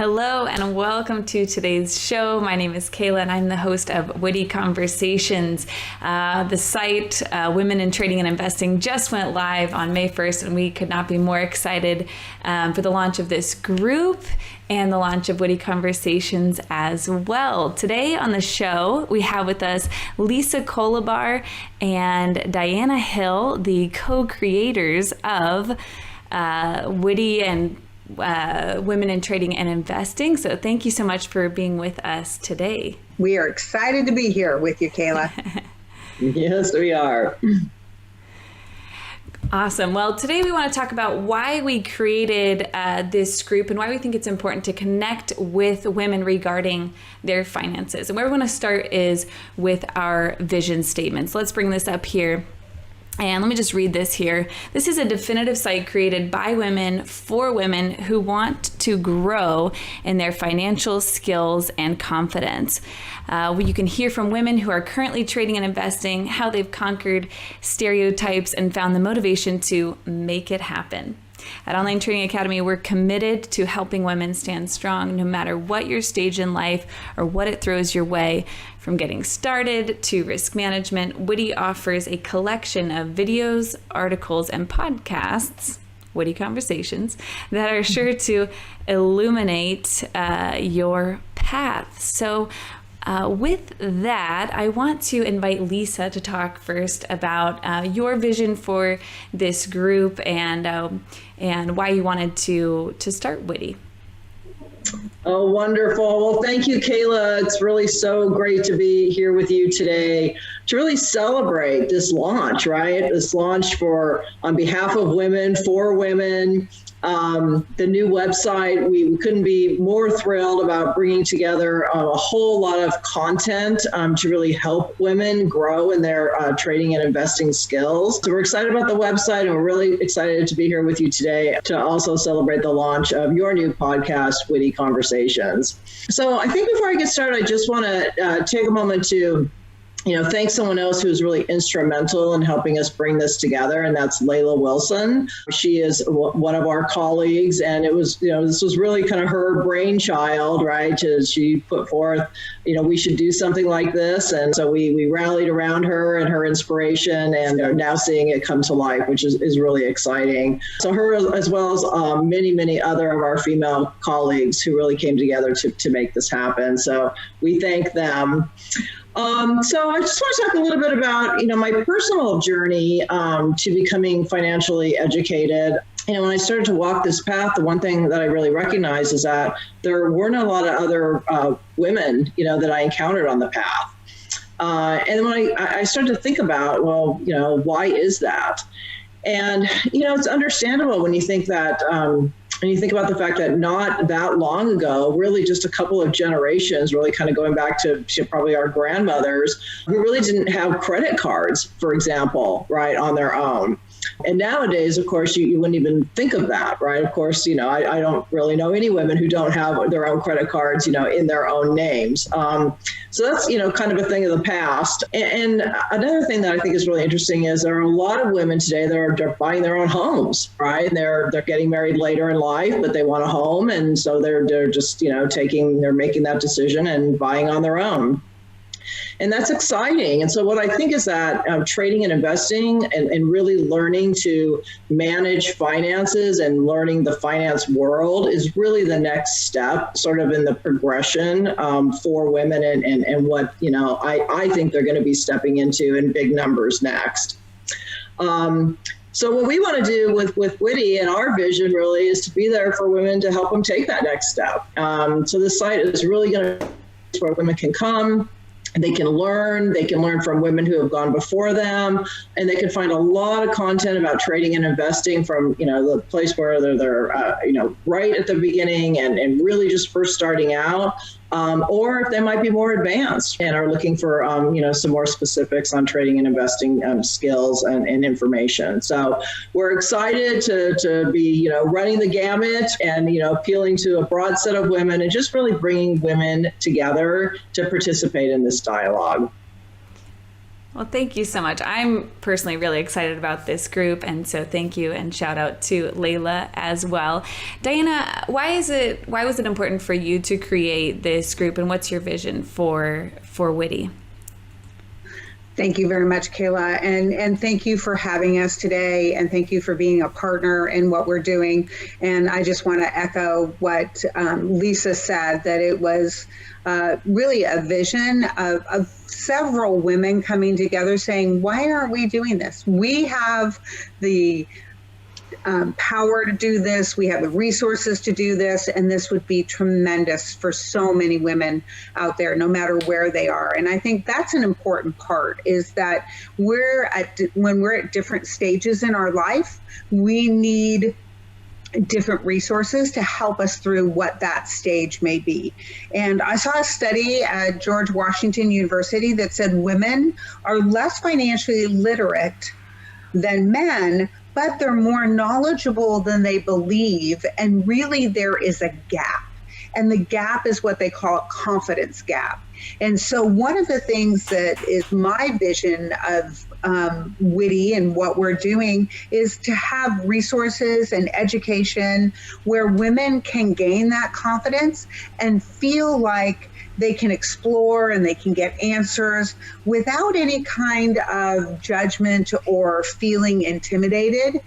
Hello and welcome to today's show. My name is Kayla and I'm the host of WITI Conversations. The site, Women in Trading and Investing, just went live on May 1st and we could not be more excited for the launch of this group and the launch of WITI Conversations as well. Today on the show, we have with us Lisa Colabar and Diana Hill, the co-creators of WITI and Women in Trading and Investing. So thank you so much for being with us today. We are excited to be here with you, Kayla. Yes, we are. Awesome. Well, today we want to talk about why we created this group and why we think it's important to connect with women regarding their finances. And where we want to start is with our vision statements. Let's bring this up here. And let me just read this here. This is a definitive site created by women for women who want to grow in their financial skills and confidence. You can hear from women who are currently trading and investing, how they've conquered stereotypes and found the motivation to make it happen. At Online Trading Academy, we're committed to helping women stand strong no matter what your stage in life or what it throws your way. From getting started to risk management, WITI offers a collection of videos, articles, and podcasts, WITI Conversations, that are sure to illuminate your path. So with that, I want to invite Lisa to talk first about your vision for this group and why you wanted to start WITI. Oh, wonderful. Well, thank you, Kayla. It's really so great to be here with you today to really celebrate this launch, right? This launch on behalf of women, for women. The new website, we couldn't be more thrilled about bringing together a whole lot of content to really help women grow in their trading and investing skills. So we're excited about the website and we're really excited to be here with you today to also celebrate the launch of your new podcast, WITI Conversations. So I think before I get started, I just want to take a moment to thank someone else who's really instrumental in helping us bring this together, and that's Layla Wilson. She is one of our colleagues, and it was, this was really kind of her brainchild, right? She put forth, we should do something like this, and so we rallied around her and her inspiration, and are now seeing it come to life, which is really exciting. So her, as well as many other of our female colleagues who really came together to make this happen. So we thank them. So I just want to talk a little bit about, my personal journey to becoming financially educated. When I started to walk this path, the one thing that I really recognized is that there weren't a lot of other women, that I encountered on the path. And when I started to think about, why is that? And, it's understandable when you think that, and you think about the fact that not that long ago, really just a couple of generations, really kind of going back to probably our grandmothers, who really didn't have credit cards, for example, right, on their own. And nowadays, of course, you wouldn't even think of that, right? Of course, I don't really know any women who don't have their own credit cards, in their own names. So that's, kind of a thing of the past. And another thing that I think is really interesting is there are a lot of women today that are buying their own homes, right? And they're getting married later in life, but they want a home. And so they're just, they're making that decision and buying on their own. And that's exciting. And so what I think is that trading and investing and really learning to manage finances and learning the finance world is really the next step sort of in the progression for women and what, I think they're going to be stepping into in big numbers next. So what we want to do with WITI and our vision really is to be there for women to help them take that next step. So this site is really going to be where women can come. They can learn from women who have gone before them, and they can find a lot of content about trading and investing from, the place where they're right at the beginning and really just first starting out, or if they might be more advanced and are looking for, some more specifics on trading and investing skills and information. So we're excited to be, running the gamut and, appealing to a broad set of women and just really bringing women together to participate in this dialogue. Well, thank you so much. I'm personally really excited about this group, and so thank you, and shout out to Layla as well. Diana, why was it important for you to create this group, and what's your vision for WITI? Thank you very much, Kayla, and thank you for having us today, and thank you for being a partner in what we're doing. And I just want to echo what Lisa said, that it was really a vision of several women coming together saying, why aren't we doing this? We have the power to do this. We have the resources to do this, and this would be tremendous for so many women out there, no matter where they are. And I think that's an important part, is that when we're at different stages in our life, we need different resources to help us through what that stage may be. And I saw a study at George Washington University that said women are less financially literate than men, but they're more knowledgeable than they believe. And really there is a gap. And the gap is what they call a confidence gap. And so one of the things that is my vision of WITI and what we're doing is to have resources and education where women can gain that confidence and feel like they can explore and they can get answers without any kind of judgment or feeling intimidated.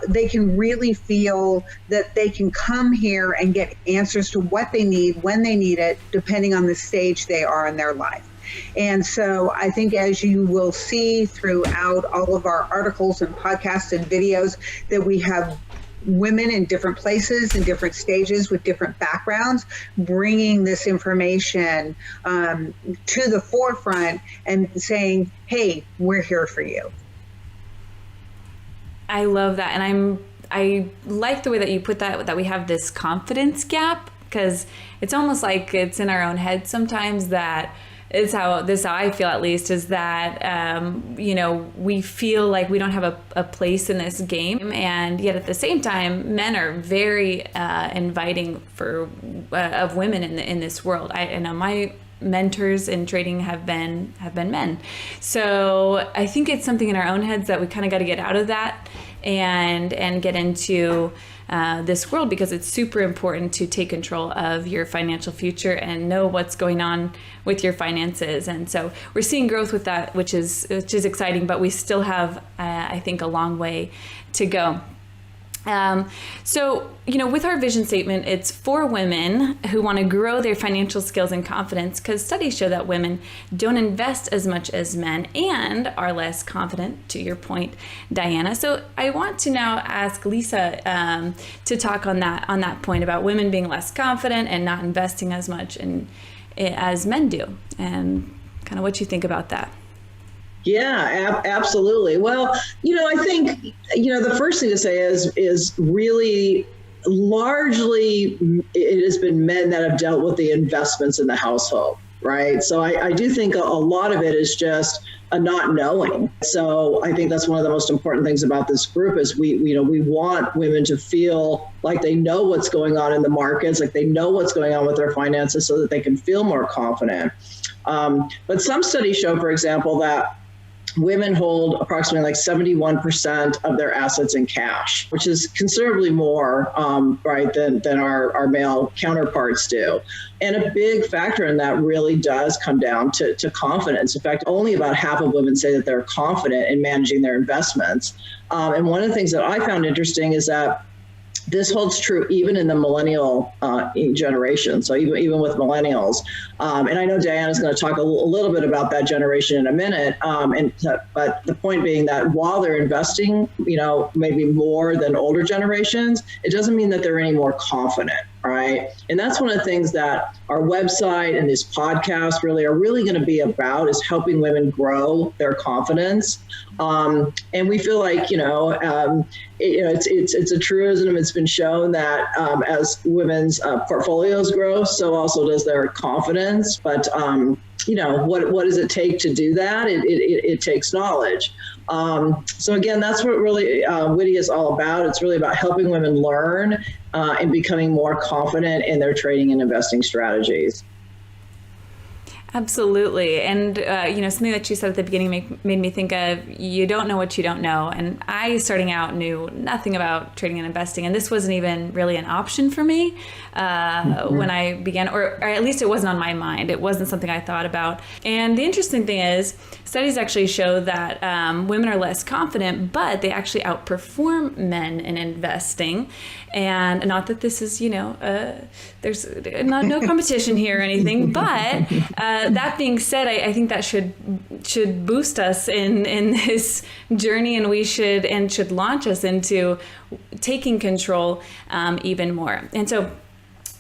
They can really feel that they can come here and get answers to what they need when they need it, depending on the stage they are in their life. And so I think, as you will see throughout all of our articles and podcasts and videos, that we have women in different places and different stages with different backgrounds bringing this information to the forefront and saying, hey, we're here for you. I love that. And I like the way that you put that we have this confidence gap, because it's almost like it's in our own head sometimes. That is how I feel, at least, is that, we feel like we don't have a place in this game. And yet at the same time, men are very inviting of women in this world. I know my mentors in trading have been men. So I think it's something in our own heads that we kind of got to get out of that and get into this world, because it's super important to take control of your financial future and know what's going on with your finances. And so we're seeing growth with that, which is exciting, but we still have, I think, a long way to go. So, with our vision statement, it's for women who want to grow their financial skills and confidence, because studies show that women don't invest as much as men and are less confident, to your point, Diana. So I want to now ask Lisa to talk on that point about women being less confident and not investing as much as men do, and kind of what you think about that. Yeah, absolutely. Well, I think, the first thing to say is really largely it has been men that have dealt with the investments in the household, right? So I do think a lot of it is just a not knowing. So I think that's one of the most important things about this group is we want women to feel like they know what's going on in the markets, like they know what's going on with their finances, so that they can feel more confident. But some studies show, for example, that women hold approximately like 71% of their assets in cash, which is considerably more, right, than our male counterparts do. And a big factor in that really does come down to confidence. In fact, only about half of women say that they're confident in managing their investments. And one of the things that I found interesting is that this holds true even in the millennial generation. So even with millennials, and I know Diana's going to talk a little bit about that generation in a minute. But the point being that while they're investing, maybe more than older generations, it doesn't mean that they're any more confident, right? And that's one of the things that our website and this podcast really are going to be about, is helping women grow their confidence. And we feel like, it's a truism. It's been shown that as women's portfolios grow, so also does their confidence. But what does it take to do that? It takes knowledge. So again, that's what really WITI is all about. It's really about helping women learn and becoming more confident in their trading and investing strategies. Absolutely. And, something that you said at the beginning made me think of, you don't know what you don't know. And I, starting out, knew nothing about trading and investing. And this wasn't even really an option for me when I began, or at least it wasn't on my mind. It wasn't something I thought about. And the interesting thing is, studies actually show that women are less confident, but they actually outperform men in investing. And not that this is, there's no competition here or anything, but that being said, I think that should boost us in this journey, and should launch us into taking control even more. And so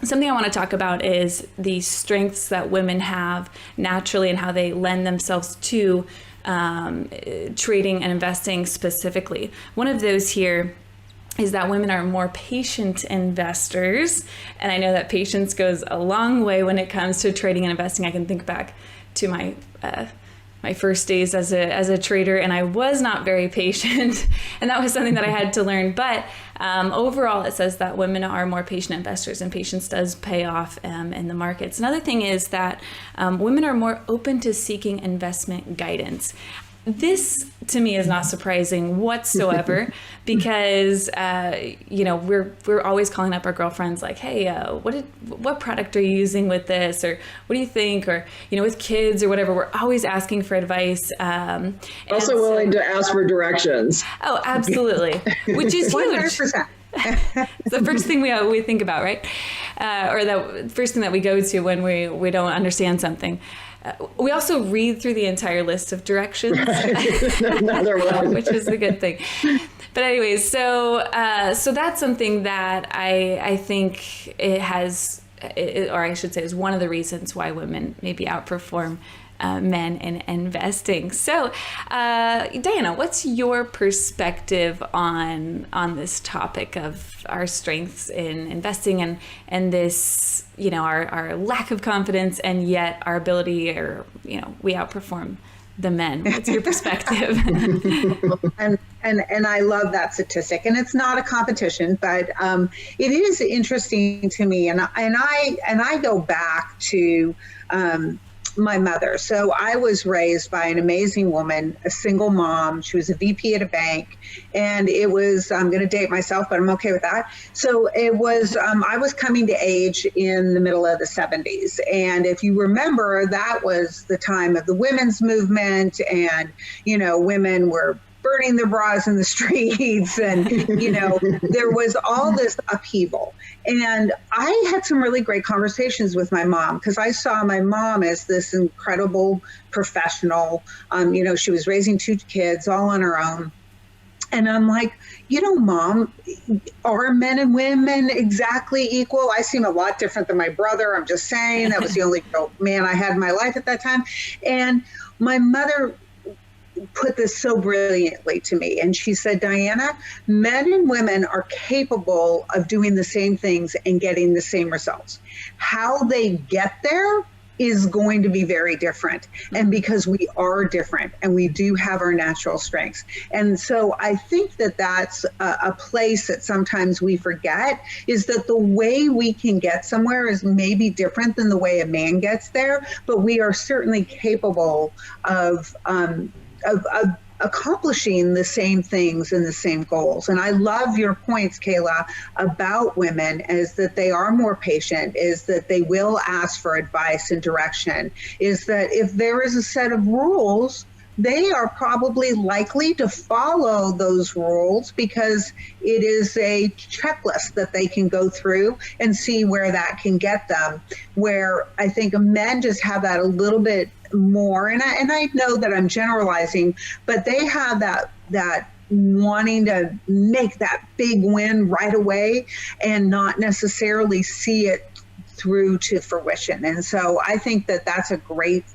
something I want to talk about is the strengths that women have naturally and how they lend themselves to trading and investing specifically. One of those here is that women are more patient investors. And I know that patience goes a long way when it comes to trading and investing. I can think back to my first days as a trader, and I was not very patient. And that was something that I had to learn. But overall, it says that women are more patient investors, and patience does pay off in the markets. Another thing is that women are more open to seeking investment guidance. This, to me, is not surprising whatsoever because, we're always calling up our girlfriends like, hey, what product are you using with this? Or what do you think? Or, with kids or whatever, we're always asking for advice. Also willing to ask for directions. Oh, absolutely. Which is huge. 100%. It's the first thing we think about, right? Or the first thing that we go to when we don't understand something. We also read through the entire list of directions, Another one. which is a good thing. But anyways, so that's something that I think or I should say is one of the reasons why women maybe outperform men in investing. So, Diana, what's your perspective on this topic of our strengths in investing and this, our lack of confidence and yet our ability, or we outperform the men? What's your perspective? and I love that statistic, and it's not a competition, but it is interesting to me, and I go back to my mother. So I was raised by an amazing woman, a single mom. She was a VP at a bank, and it was, I'm going to date myself, but I'm okay with that. So it was, I was coming to age in the middle of the 70s. And if you remember, that was the time of the women's movement, and, women were burning their bras in the streets, and there was all this upheaval. And I had some really great conversations with my mom, because I saw my mom as this incredible professional. She was raising 2 kids all on her own. And I'm like, Mom, are men and women exactly equal? I seem a lot different than my brother. I'm just saying, that was the only man I had in my life at that time. And my mother put this so brilliantly to me. And she said, Diana, men and women are capable of doing the same things and getting the same results. How they get there is going to be very different. And because we are different and we do have our natural strengths. And so I think that that's a place that sometimes we forget, is that the way we can get somewhere is maybe different than the way a man gets there, but we are certainly capable of accomplishing the same things and the same goals. And I love your points, Kayla, about women, is that they are more patient, is that they will ask for advice and direction, is that if there is a set of rules, they are probably likely to follow those rules because it is a checklist that they can go through and see where that can get them. Where I think men just have that a little bit more, and I know that I'm generalizing, but they have that wanting to make that big win right away and not necessarily see it through to fruition. And so I think that that's a great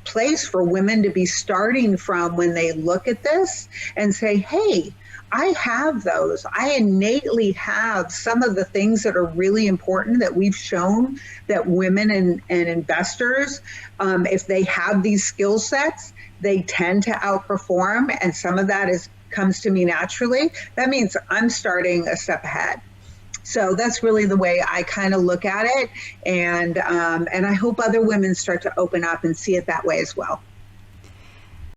place for women to be starting from when they look at this and say, hey, I have those. I innately have some of the things that are really important that we've shown that women and investors, if they have these skill sets, they tend to outperform. And some of that comes to me naturally. That means I'm starting a step ahead. So that's really the way I kind of look at it. And I hope other women start to open up and see it that way as well.